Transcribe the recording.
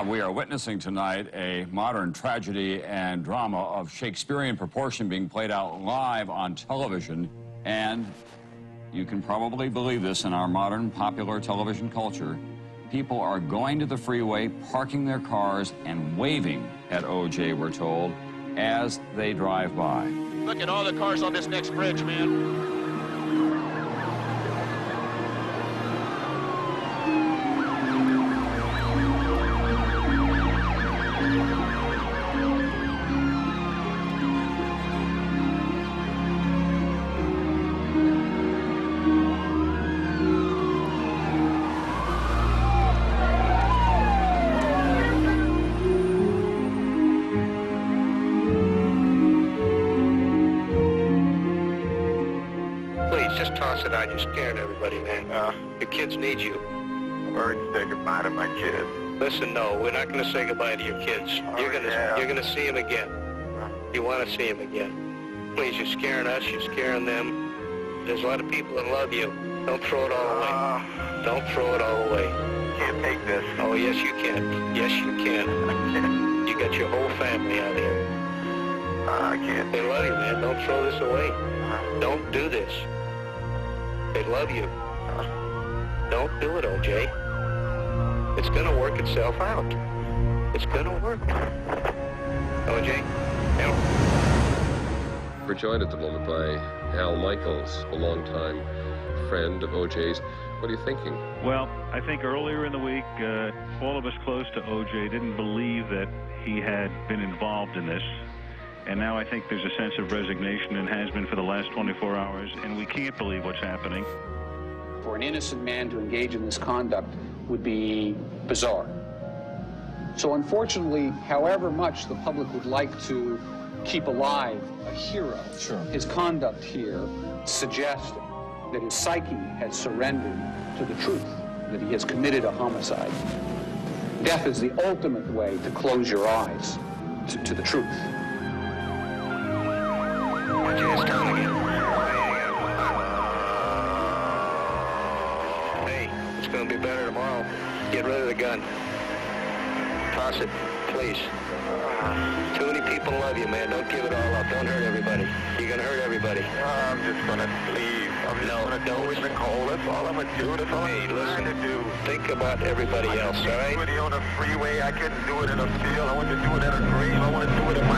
Bob, we are witnessing tonight a modern tragedy and drama of Shakespearean proportion being played out live on television. And you can probably believe this in our modern popular television culture. People are going to the freeway, parking their cars, and waving at OJ, we're told, as they drive by. Look at all the cars on this next bridge, man. Just toss it out. You're scaring everybody, man. Your kids need you. I've already said goodbye to my kids. Listen, no, we're not going to say goodbye to your kids. You're gonna see them again. You want to see them again. Please, you're scaring us. You're scaring them. There's a lot of people that love you. Don't throw it all away. Don't throw it all away. Can't take this. Oh, yes, you can. Yes, you can. I can't. You got your whole family out here. I can't. They love you, man. Don't throw this away. Don't do this. They love you. Don't do it, OJ. It's gonna work itself out. It's gonna work. OJ, help. We're joined at the moment by Al Michaels, a longtime friend of OJ's. What are you thinking? Well, I think earlier in the week, all of us close to OJ didn't believe that he had been involved in this. And now I think there's a sense of resignation and has been for the last 24 hours, and we can't believe what's happening. For an innocent man to engage in this conduct would be bizarre. So unfortunately, however much the public would like to keep alive a hero, his conduct here suggests that his psyche has surrendered to the truth, that he has committed a homicide. Death is the ultimate way to close your eyes to the truth. OJ, it's time again. Hey, it's going to be better tomorrow. Get rid of the gun. Toss it, please. Too many people love you, man. Don't give it all up. Don't hurt everybody. You're going to hurt everybody. I'm just going to leave. I'm just going to go in the cold. That's all I'm going to do. That's all I'm trying to do. Think about everybody else, all right? I couldn't do it on a freeway. I couldn't do it in a field. I want to do it at a grave. I want to do it at